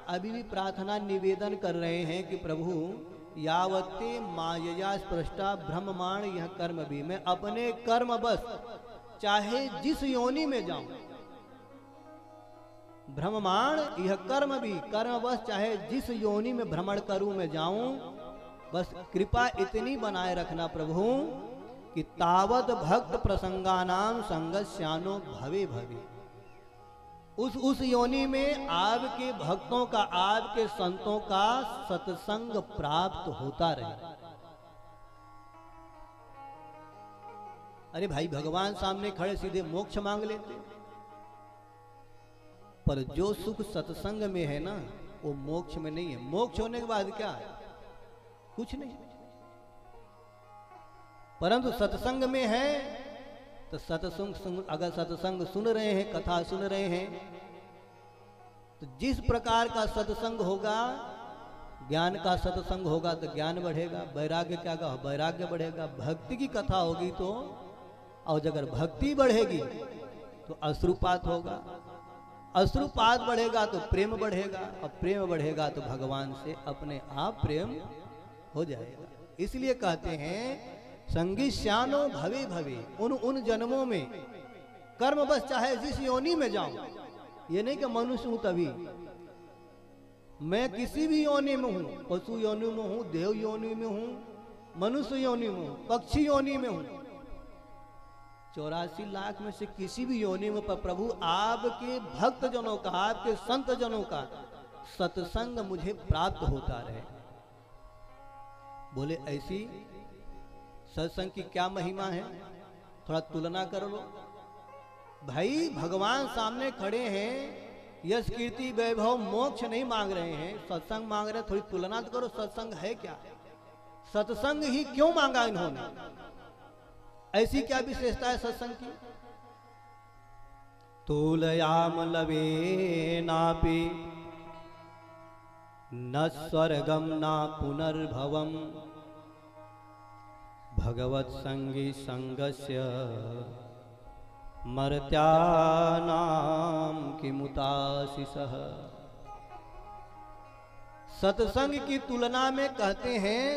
अभी भी प्रार्थना निवेदन कर रहे हैं कि प्रभु यावत्ते मायया स्पृष्टा ब्रह्मांड यह कर्म भी, मैं अपने कर्म बस चाहे जिस योनि में जाऊं, ब्रह्मांड यह कर्म भी, कर्म बस चाहे जिस योनि में भ्रमण करूं मैं जाऊं, बस कृपा इतनी बनाए रखना प्रभु कि तावत भक्त प्रसंगानाम संगस्यानो भवे भवे, उस योनि में आपके भक्तों का, आपके संतों का सत्संग प्राप्त होता रहे। अरे भाई, भगवान सामने खड़े सीधे मोक्ष मांग लेते, पर जो सुख सत्संग में है ना, वो मोक्ष में नहीं है। मोक्ष होने के बाद क्या है? कुछ नहीं। परंतु सत्संग में है तो सत्संग, अगर सत्संग सुन रहे हैं, कथा सुन रहे हैं, तो जिस प्रकार का सत्संग होगा, ज्ञान का सत्संग होगा तो ज्ञान बढ़ेगा, वैराग्य क्या का वैराग्य बढ़ेगा, भक्ति की कथा होगी तो, और अगर भक्ति बढ़ेगी तो अश्रुपात होगा, अश्रुपात बढ़ेगा तो प्रेम बढ़ेगा, और प्रेम बढ़ेगा तो भगवान से अपने आप प्रेम हो जाएगा। इसलिए कहते हैं संगिष्यानो भवे भवे, उन जन्मों में कर्म बस चाहे जिस योनि में जाऊं, ये नहीं कि मनुष्य हूं तभी, मैं किसी भी योनि में हूं, पशु योनि में हूं, देव योनि में हूं, मनुष्य योनि में हूं, पक्षी योनि में हूं, 84 लाख में से किसी भी योनि में, पर प्रभु आपके भक्त जनों का, आपके संत जनों का सत्संग मुझे प्राप्त होता रहे। बोले ऐसी सत्संग की क्या महिमा है, थोड़ा तुलना कर लो। भाई, भगवान सामने खड़े हैं, यश कीर्ति वैभव मोक्ष नहीं मांग रहे हैं, सत्संग मांग रहे हैं, थोड़ी तुलना तो करो। सत्संग है क्या? सत्संग ही क्यों मांगा इन्होंने? ऐसी क्या विशेषता है सत्संग की? तुलयाम लवे नापि न स्वर्गम ना पुनर्भवम भगवत संगी संगस्य मर्त्यानाम किमुताशिषः। सत्संग की तुलना में कहते हैं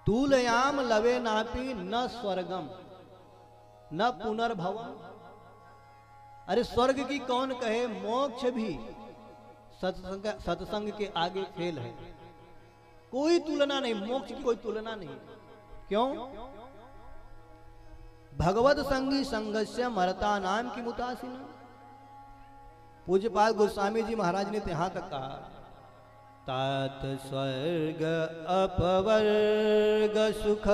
तुलयाम लवे नापि न स्वर्गम न पुनर्भवम। अरे स्वर्ग की कौन कहे, मोक्ष भी सत्संग के आगे फेल है, कोई तुलना नहीं, मोक्ष की कोई तुलना नहीं। क्यों? भगवत संगी संगस्य मरता नाम की मुतासिना। पूज्यपाल गोस्वामी जी महाराज ने यहां तक कहा, तात स्वर्ग अपवर्ग सुख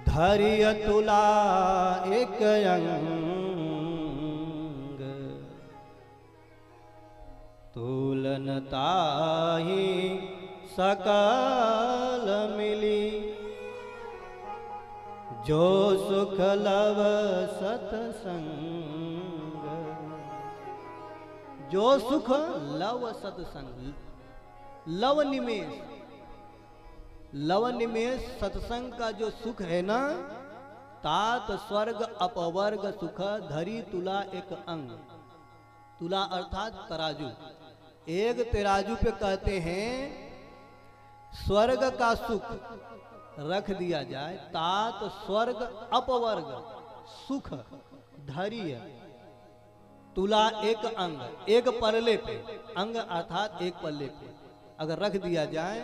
धैर्य तुला एक अंग तुलनता ही सकल मिली जो सुख लव सत्संग। जो सुख लव सत्संग, लव निमेष, लव निमेष सत्संग का जो सुख है ना, तात स्वर्ग अपवर्ग सुख धरी तुला एक अंग। तुला अर्थात तराजू, एक तराजू पे कहते हैं स्वर्ग का सुख रख दिया जाए, तात स्वर्ग अपवर्ग सुख धैर्य तुला एक अंग, एक पल्ले पे, अंग अर्थात एक पल्ले पे अगर रख दिया जाए,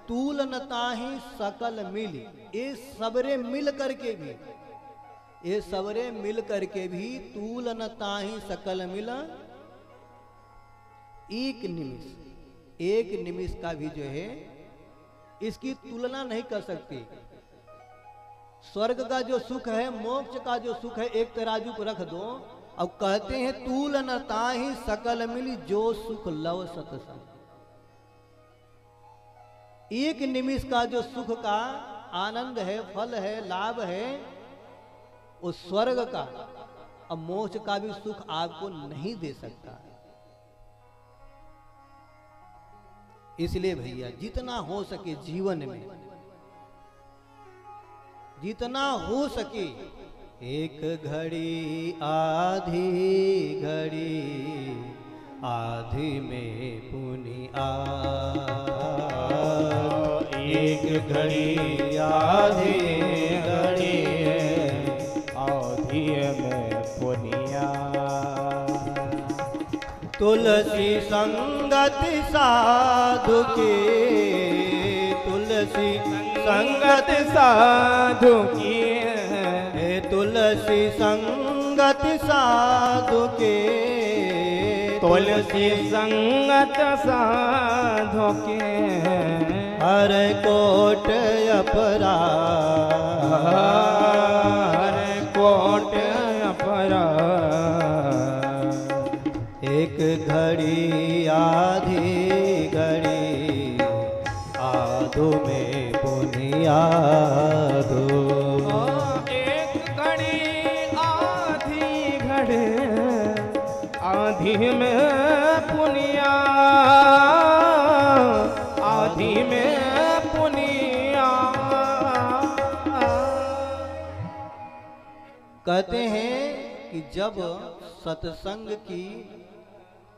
तुलनता ही सकल मिली, ये सबरे मिल करके भी, ये सबरे मिल करके भी तुलनता ही सकल मिला। एक निमिष का भी जो है इसकी तुलना नहीं कर सकती। स्वर्ग का जो सुख है, मोक्ष का जो सुख है, एक तराजू को रख दो, अब कहते हैं तुलनता ही सकल मिली जो सुख लव सत्संग। एक निमिष का जो सुख का आनंद है, फल है, लाभ है, उस स्वर्ग का और मोक्ष का भी सुख आपको नहीं दे सकता है। इसलिए भैया जितना हो सके जीवन में, जितना हो सके, एक घड़ी आधी घड़ी आधी में पुनिया। एक घड़ी आधी घड़ी आधी में पुनिया। तुलसी संगत साधु के, तुलसी संगत साधु की, तुलसी संगत साधु के, तुलसी संगत साधु के, हर कोट अपराध, हर कोट अपराध। एक घड़ी आधी घड़ी आधो में पुनियादो। एक घड़ी आधी घड़ी आधी में पुनिया, आधी में पुनिया। कहते हैं कि जब सत्संग की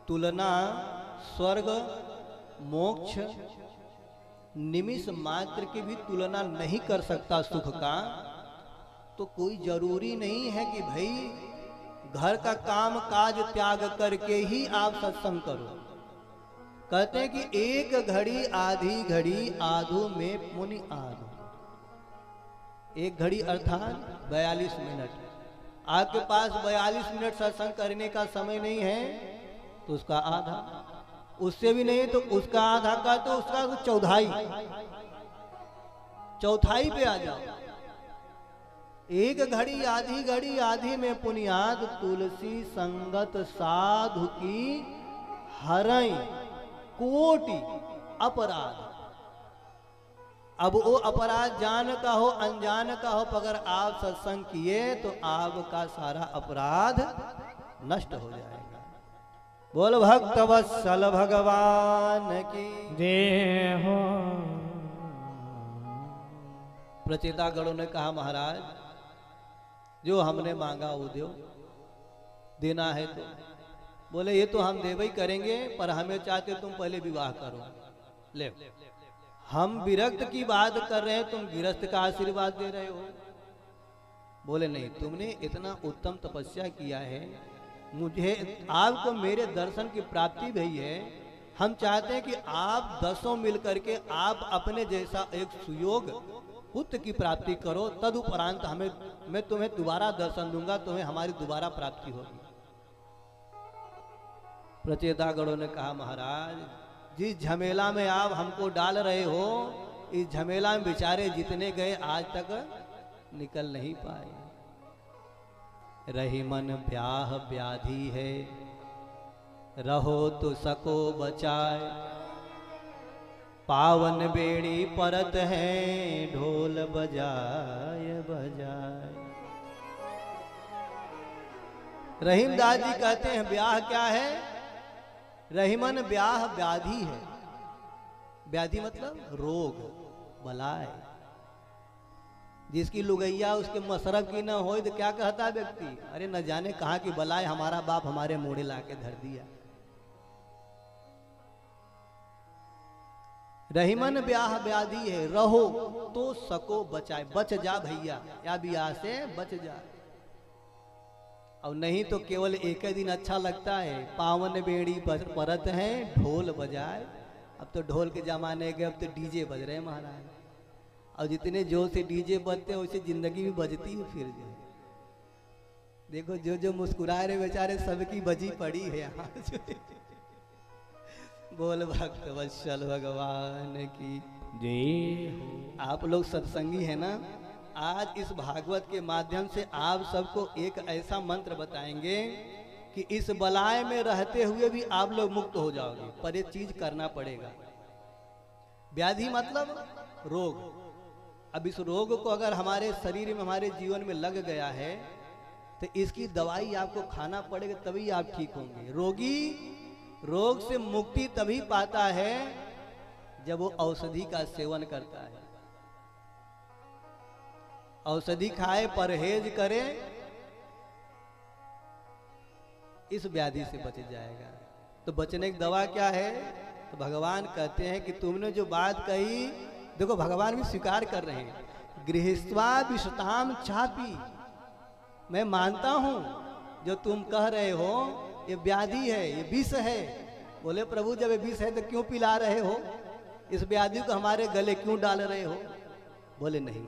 तुलना स्वर्ग मोक्ष निमिष मात्र की भी तुलना नहीं कर सकता सुख का, तो कोई जरूरी नहीं है कि भाई घर का काम काज त्याग करके ही आप सत्संग करो। कहते हैं कि एक घड़ी आधी घड़ी आधो में मुनि आधो। एक घड़ी अर्थात 42 मिनट। आपके पास 42 मिनट सत्संग करने का समय नहीं है तो उसका आधा, उससे भी नहीं तो उसका आधा का तो उसका तो चौथाई, चौथाई पे आ जाओ। एक घड़ी आधी में पुनियाद तुलसी संगत साधु की हरई कोटि अपराध। अब वो अपराध जान का हो अनजान का हो, अगर आप सत्संग किए तो आपका सारा अपराध नष्ट हो जाएगा। बोल भक्त वत्सल भगवान की जय हो। प्रचेता गणों ने कहा महाराज जो हमने मांगा वो दो, देना है तो। बोले ये तो हम देवई करेंगे, पर हमें चाहते तुम पहले विवाह करो। ले, हम विरक्त की बात कर रहे हैं, तुम गिरस्त का आशीर्वाद दे रहे हो। बोले नहीं, तुमने इतना उत्तम तपस्या किया है, मुझे आपको मेरे दर्शन की प्राप्ति भई है। हम चाहते हैं कि आप 10 मिलकर के आप अपने जैसा एक सुयोग पुत्र की प्राप्ति करो, तदुपरांत मैं तुम्हें दोबारा दर्शन दूंगा, तुम्हें हमारी दोबारा प्राप्ति होगी। प्रचेतागणों ने कहा महाराज जिस झमेला में आप हमको डाल रहे हो, इस झमेला में बेचारे जितने गए आज तक निकल नहीं पाए। रही मन ब्याह व्याधि है, रहो तो सको बचाए। पावन बेड़ी परत है, ढोल बजाए बजाए। रहीमदास जी कहते हैं ब्याह क्या है? रहीमन ब्याह व्याधि है। व्याधि मतलब रोग बलाय। जिसकी लुगैया उसके मशरफ की न हो तो क्या कहता है व्यक्ति, अरे न जाने कहाँ की बलाय हमारा बाप हमारे मोड़े लाके धर दिया। रहीमन ब्याह व्याधि है, रहो तो सको बचाए। बच जा भैया, या ब्याह से बच जा। और नहीं तो केवल एक ही दिन अच्छा लगता है। पावन बेड़ी परत है, ढोल बजाए। अब तो ढोल के जमाने के अब तो डीजे बज रहे हैं महाराज। और जितने जोर से डीजे बजते हैं वैसे जिंदगी भी बजती है। फिर जो देखो जो जो मुस्कुरा रहे बेचारे सबकी बजी पड़ी है यहाँ। बोल भक्त वत्सल भगवान की जय। आप लोग सत्संगी है ना, आज इस भागवत के माध्यम से आप सबको एक ऐसा मंत्र बताएंगे कि इस बलाय में रहते हुए भी आप लोग मुक्त हो जाओगे। पर एक चीज करना पड़ेगा। व्याधि मतलब रोग। अब इस रोग को अगर हमारे शरीर में हमारे जीवन में लग गया है तो इसकी दवाई आपको खाना पड़ेगा, तभी आप ठीक होंगे। रोगी रोग से मुक्ति तभी पाता है जब वो औषधि का सेवन करता है। औषधि खाए, परहेज करे, इस व्याधि से बच जाएगा। तो बचने की दवा क्या है? तो भगवान कहते हैं कि तुमने जो बात कही, देखो भगवान भी स्वीकार कर रहे हैं, गृहस्वा विषताम चापी, मैं मानता हूं जो तुम कह रहे हो ये व्याधि है, ये विष है। बोले प्रभु जब ये विष है तो क्यों पिला रहे हो, इस व्याधि को हमारे गले क्यों डाल रहे हो? बोले नहीं,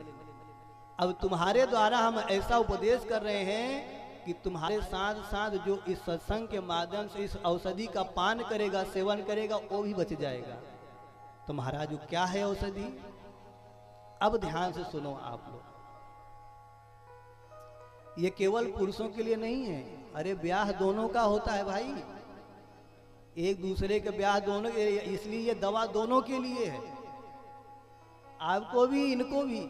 अब तुम्हारे द्वारा हम ऐसा उपदेश कर रहे हैं कि तुम्हारे साथ साथ जो इस सत्संग के माध्यम से इस औषधि का पान करेगा, सेवन करेगा, वो भी बच जाएगा। तो महाराज वो क्या है औषधि? अब ध्यान से सुनो आप लोग, ये केवल पुरुषों के लिए नहीं है, अरे ब्याह दोनों का होता है भाई, एक दूसरे के ब्याह दोनों, इसलिए ये दवा दोनों के लिए है, आपको भी इनको भी।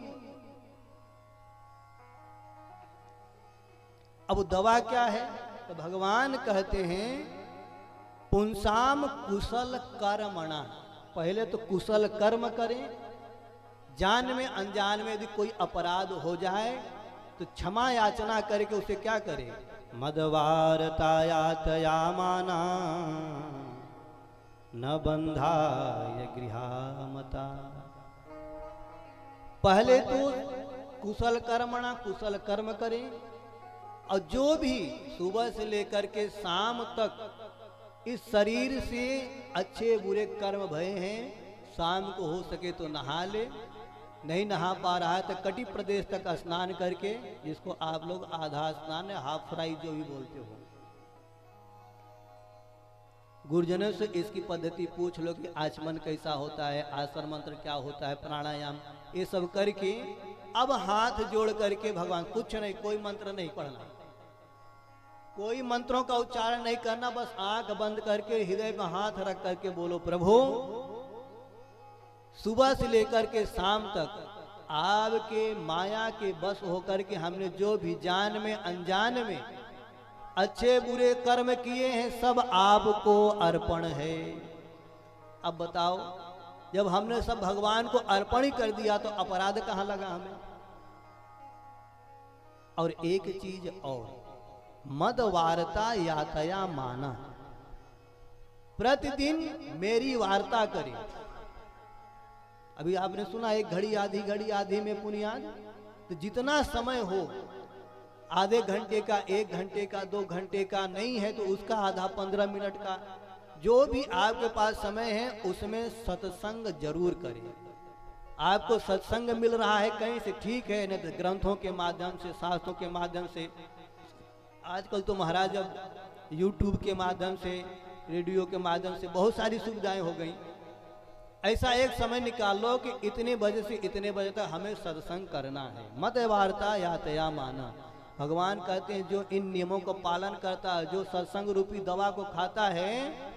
अब दवा क्या है? तो भगवान कहते हैं पुंसाम कुशल कर्मणा, पहले तो कुशल कर्म करें, जान में अनजान में यदि कोई अपराध हो जाए तो क्षमा याचना करके उसे क्या करे? मदवारतायातया माना न बंधाय गृहामता। पहले तो कुशल कर्मणा, कुशल कर्म करें, और जो भी सुबह से लेकर के शाम तक इस शरीर से अच्छे बुरे कर्म भये हैं, शाम को हो सके तो नहा ले, नहीं नहा पा रहा है तो कटी प्रदेश तक स्नान करके, जिसको आप लोग आधा स्नान या हाफ फ्राई जो भी बोलते हो, गुरुजनों से इसकी पद्धति पूछ लो कि आचमन कैसा होता है, आसन मंत्र क्या होता है, प्राणायाम, ये सब करके अब हाथ जोड़ करके भगवान, कुछ नहीं, कोई मंत्र नहीं पढ़ना, कोई मंत्रों का उच्चारण नहीं करना, बस आंख बंद करके हृदय में हाथ रख करके बोलो प्रभु सुबह से लेकर के शाम तक आपके माया के बस होकर के हमने जो भी जान में अनजान में अच्छे बुरे कर्म किए हैं सब आपको अर्पण है। अब बताओ, जब हमने सब भगवान को अर्पण ही कर दिया तो अपराध कहां लगा हमें? और एक चीज और, मद वार्ता यातया माना, प्रतिदिन मेरी वार्ता करें। अभी आपने सुना एक घड़ी आधी में पुनियाद, तो जितना समय हो, आधे घंटे का, 1 घंटे का, 2 घंटे का, नहीं है तो उसका आधा 15 मिनट का, जो भी आपके पास समय है उसमें सत्संग जरूर करें। आपको सत्संग मिल रहा है कहीं से, ठीक है, नहीं तो ग्रंथों के माध्यम से, शास्त्रों के माध्यम से, आजकल तो महाराज अब यूट्यूब के माध्यम से, रेडियो के माध्यम से बहुत सारी सुविधाएं हो गई। ऐसा एक समय निकाल लो कि इतने बजे से इतने बजे तक हमें सत्संग करना है। मत वार्ता यातया माना, भगवान कहते हैं जो इन नियमों को पालन करता है, जो सत्संग रूपी दवा को खाता है,